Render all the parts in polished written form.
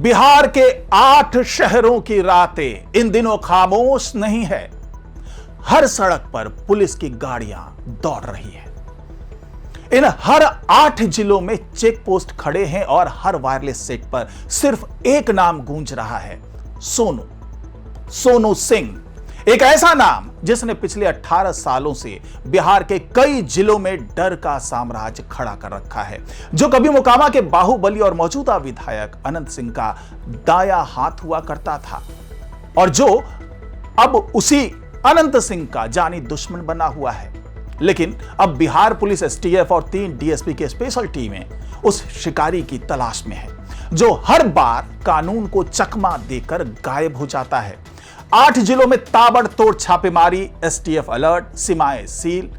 बिहार के 8 शहरों की रातें इन दिनों खामोश नहीं है। हर सड़क पर पुलिस की गाड़ियां दौड़ रही है। इन हर 8 जिलों में चेक पोस्ट खड़े हैं और हर वायरलेस सेट पर सिर्फ एक नाम गूंज रहा है, सोनू सिंह। एक ऐसा नाम जिसने पिछले 18 सालों से बिहार के कई जिलों में डर का साम्राज्य खड़ा कर रखा है, जो कभी मोकामा के बाहुबली और मौजूदा विधायक अनंत सिंह का दाया हाथ हुआ करता था और जो अब उसी अनंत सिंह का जानी दुश्मन बना हुआ है। लेकिन अब बिहार पुलिस एसटीएफ और 3 डीएसपी की स्पेशल टीमें उस शिकारी की तलाश में है, जो हर बार कानून को चकमा देकर गायब हो जाता है। 8 जिलों में ताबड़तोड़ छापेमारी, एसटीएफ अलर्ट, सीमाएं सील।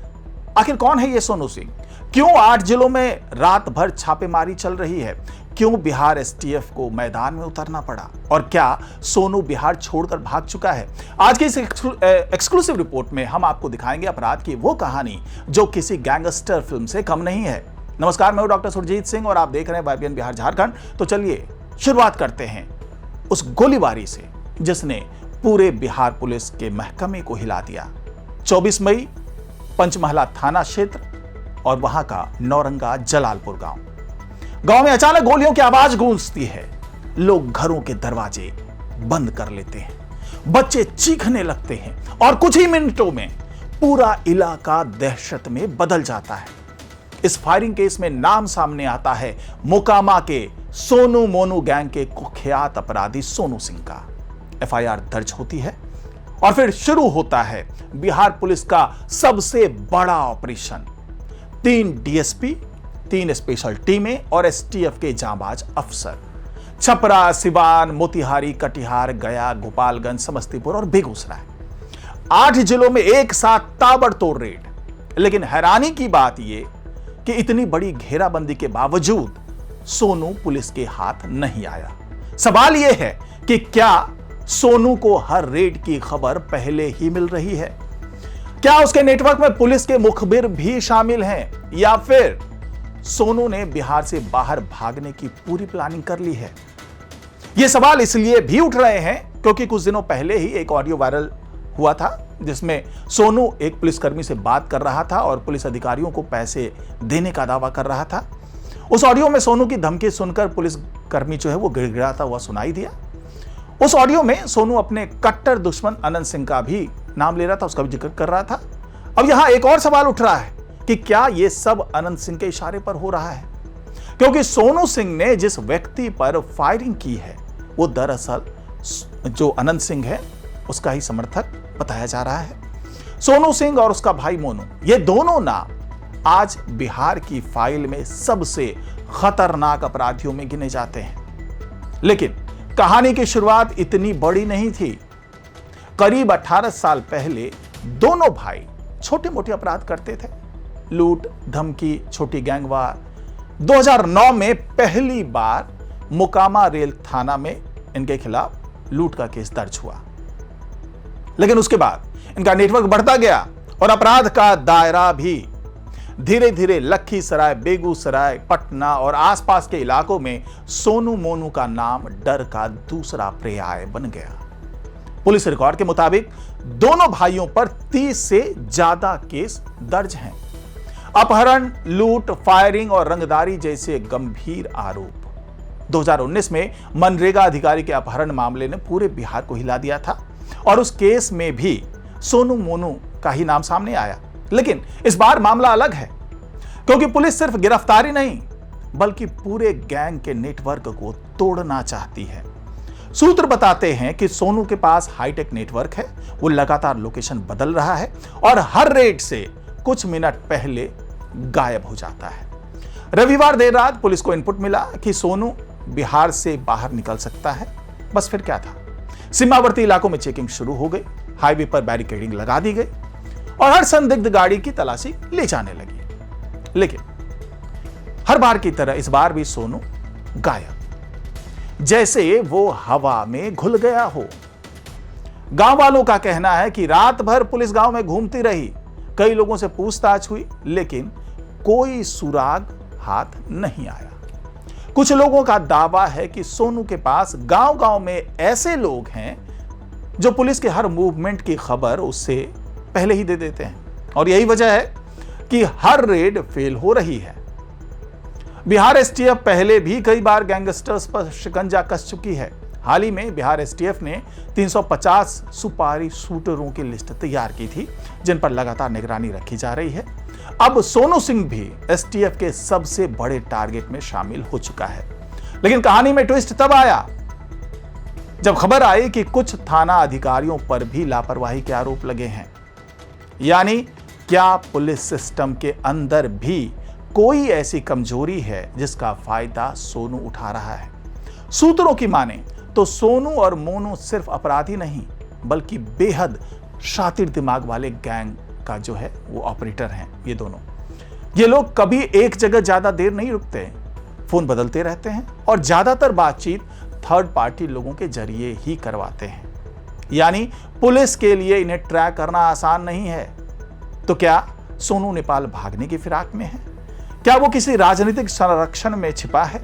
आखिर कौन है ये सोनू सिंह? क्यों 8 जिलों में रात भर छापेमारी चल रही है? क्यों बिहार एसटीएफ को मैदान में उतरना पड़ा? और क्या सोनू बिहार छोड़कर भाग चुका है? आज की इस एक्सक्लूसिव रिपोर्ट में हम आपको दिखाएंगे अपराध की वो कहानी जो किसी गैंगस्टर फिल्म से कम नहीं है। नमस्कार, मैं हूं डॉक्टर सुरजीत सिंह और आप देख रहे हैं वाईबीएन बिहार झारखंड। तो चलिए शुरुआत करते हैं उस गोलीबारी से जिसने पूरे बिहार पुलिस के महकमे को हिला दिया। 24 मई, पंचमहला थाना क्षेत्र और वहां का नौरंगा जलालपुर गांव में अचानक गोलियों की आवाज गूंजती है। लोग घरों के दरवाजे बंद कर लेते हैं, बच्चे चीखने लगते हैं और कुछ ही मिनटों में पूरा इलाका दहशत में बदल जाता है। इस फायरिंग केस में नाम सामने आता है मोकामा के सोनू मोनू गैंग के कुख्यात अपराधी सोनू सिंह का। एफआईआर दर्ज होती है और फिर शुरू होता है बिहार पुलिस का सबसे बड़ा ऑपरेशन। 3 डीएसपी, 3 स्पेशल टीमें और एसटीएफ के जांबाज अफसर छपरा, सिवान, मोतिहारी, कटिहार, गया, गोपालगंज, समस्तीपुर और बेगूसराय, 8 जिलों में एक साथ ताबड़तोड़ रेड। लेकिन हैरानी की बात यह कि इतनी बड़ी घेराबंदी के बावजूद सोनू पुलिस के हाथ नहीं आया। सवाल यह है कि क्या सोनू को हर रेड की खबर पहले ही मिल रही है? क्या उसके नेटवर्क में पुलिस के मुखबिर भी शामिल हैं या फिर सोनू ने बिहार से बाहर भागने की पूरी प्लानिंग कर ली है? यह सवाल इसलिए भी उठ रहे हैं क्योंकि कुछ दिनों पहले ही एक ऑडियो वायरल हुआ था जिसमें सोनू एक पुलिसकर्मी से बात कर रहा था और पुलिस अधिकारियों को पैसे देने का दावा कर रहा था। उस ऑडियो में सोनू की धमकी सुनकर पुलिसकर्मी जो है वो गिड़गिड़ाता हुआ सुनाई दिया। उस ऑडियो में सोनू अपने कट्टर दुश्मन अनंत सिंह का भी नाम ले रहा था, उसका भी जिक्र कर रहा था। अब यहां एक और सवाल उठ रहा है कि क्या यह सब अनंत सिंह के इशारे पर हो रहा है? क्योंकि सोनू सिंह ने जिस व्यक्ति पर फायरिंग की है वो दरअसल जो अनंत सिंह है उसका ही समर्थक बताया जा रहा है। सोनू सिंह और उसका भाई मोनू, ये दोनों नाम आज बिहार की फाइल में सबसे खतरनाक अपराधियों में गिने जाते हैं। लेकिन कहानी की शुरुआत इतनी बड़ी नहीं थी। करीब 18 साल पहले दोनों भाई छोटे मोटे अपराध करते थे, लूट, धमकी, छोटी गैंगवार। 2009 में पहली बार मोकामा रेल थाना में इनके खिलाफ लूट का केस दर्ज हुआ। लेकिन उसके बाद इनका नेटवर्क बढ़ता गया और अपराध का दायरा भी धीरे धीरे लखीसराय, बेगूसराय, पटना और आसपास के इलाकों में सोनू मोनू का नाम डर का दूसरा पर्याय बन गया। पुलिस रिकॉर्ड के मुताबिक दोनों भाइयों पर 30 से ज्यादा केस दर्ज हैं। अपहरण, लूट, फायरिंग और रंगदारी जैसे गंभीर आरोप। 2019 में मनरेगा अधिकारी के अपहरण मामले ने पूरे बिहार को हिला दिया था और उस केस में भी सोनू मोनू का ही नाम सामने आया। लेकिन इस बार मामला अलग है क्योंकि पुलिस सिर्फ गिरफ्तारी नहीं बल्कि पूरे गैंग के नेटवर्क को तोड़ना चाहती है। सूत्र बताते हैं कि सोनू के पास हाईटेक नेटवर्क है, वो लगातार लोकेशन बदल रहा है और हर रेड से कुछ मिनट पहले गायब हो जाता है। रविवार देर रात पुलिस को इनपुट मिला कि सोनू बिहार से बाहर निकल सकता है। बस फिर क्या था, सीमावर्ती इलाकों में चेकिंग शुरू हो गई, हाईवे पर बैरिकेडिंग लगा दी गई और हर संदिग्ध गाड़ी की तलाशी ले जाने लगी। लेकिन हर बार की तरह इस बार भी सोनू गायब, जैसे वो हवा में घुल गया हो। गांव वालों का कहना है कि रात भर पुलिस गांव में घूमती रही, कई लोगों से पूछताछ हुई लेकिन कोई सुराग हाथ नहीं आया। कुछ लोगों का दावा है कि सोनू के पास गांव-गांव में ऐसे लोग हैं जो पुलिस के हर मूवमेंट की खबर उससे पहले ही दे देते हैं और यही वजह है कि हर रेड फेल हो रही है। बिहार एसटीएफ पहले भी कई बार गैंगस्टर्स पर शिकंजा कस चुकी है। हाल ही में बिहार एसटीएफ ने 350 सुपारी शूटरों की लिस्ट तैयार की थी, जिन पर लगातार निगरानी रखी जा रही है। अब सोनू सिंह भी एसटीएफ के सबसे बड़े टारगेट में शामिल हो चुका है। लेकिन कहानी में ट्विस्ट तब आया जब खबर आई कि कुछ थाना अधिकारियों पर भी लापरवाही के आरोप लगे हैं। यानी क्या पुलिस सिस्टम के अंदर भी कोई ऐसी कमजोरी है जिसका फायदा सोनू उठा रहा है? सूत्रों की माने तो सोनू और मोनू सिर्फ अपराधी नहीं बल्कि बेहद शातिर दिमाग वाले गैंग का जो है वो ऑपरेटर हैं। ये दोनों ये लोग कभी एक जगह ज्यादा देर नहीं रुकते, फोन बदलते रहते हैं और ज्यादातर बातचीत थर्ड पार्टी लोगों के जरिए ही करवाते हैं। यानी पुलिस के लिए इन्हें ट्रैक करना आसान नहीं है। तो क्या सोनू नेपाल भागने की फिराक में है? क्या वो किसी राजनीतिक संरक्षण में छिपा है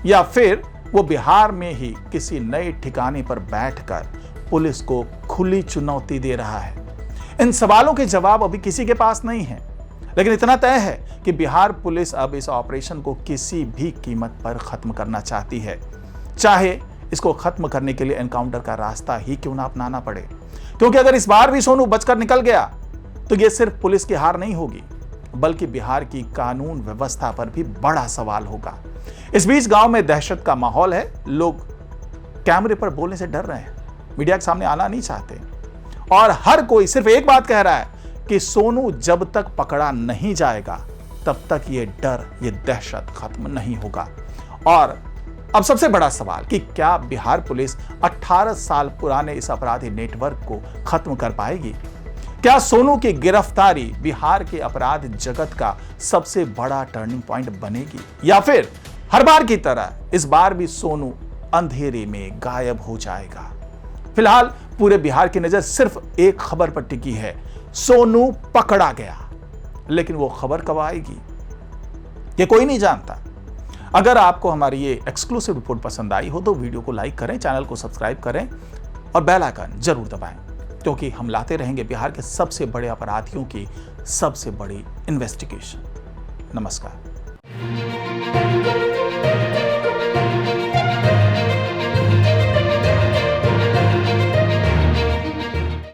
या फिर वो बिहार में ही किसी नए ठिकाने पर बैठकर पुलिस को खुली चुनौती दे रहा है? इन सवालों के जवाब अभी किसी के पास नहीं है, लेकिन इतना तय है कि बिहार पुलिस अब इस ऑपरेशन को किसी भी कीमत पर खत्म करना चाहती है, चाहे इसको खत्म करने के लिए एनकाउंटर का रास्ता ही क्यों ना अपनाना पड़े। क्योंकि अगर इस बार भी सोनू बचकर निकल गया तो यह सिर्फ पुलिस की हार नहीं होगी बल्कि बिहार की कानून व्यवस्था पर भी बड़ा सवाल होगा। इस बीच गांव में दहशत का माहौल है। लोग कैमरे पर बोलने से डर रहे हैं, मीडिया के सामने आना नहीं चाहते और हर कोई सिर्फ एक बात कह रहा है कि सोनू जब तक पकड़ा नहीं जाएगा तब तक ये डर, ये दहशत खत्म नहीं होगा। और अब सबसे बड़ा सवाल कि क्या बिहार पुलिस 18 साल पुराने इस अपराधी नेटवर्क को खत्म कर पाएगी? क्या सोनू की गिरफ्तारी बिहार के अपराध जगत का सबसे बड़ा टर्निंग पॉइंट बनेगी या फिर हर बार की तरह इस बार भी सोनू अंधेरे में गायब हो जाएगा? फिलहाल पूरे बिहार की नजर सिर्फ एक खबर पर टिकी है, सोनू पकड़ा गया। लेकिन वो खबर कब आएगी ये कोई नहीं जानता। अगर आपको हमारी ये एक्सक्लूसिव रिपोर्ट पसंद आई हो तो वीडियो को लाइक करें, चैनल को सब्सक्राइब करें और बेल आइकन जरूर दबाएं, क्योंकि हम लाते रहेंगे बिहार के सबसे बड़े अपराधियों की सबसे बड़ी इन्वेस्टिगेशन। नमस्कार।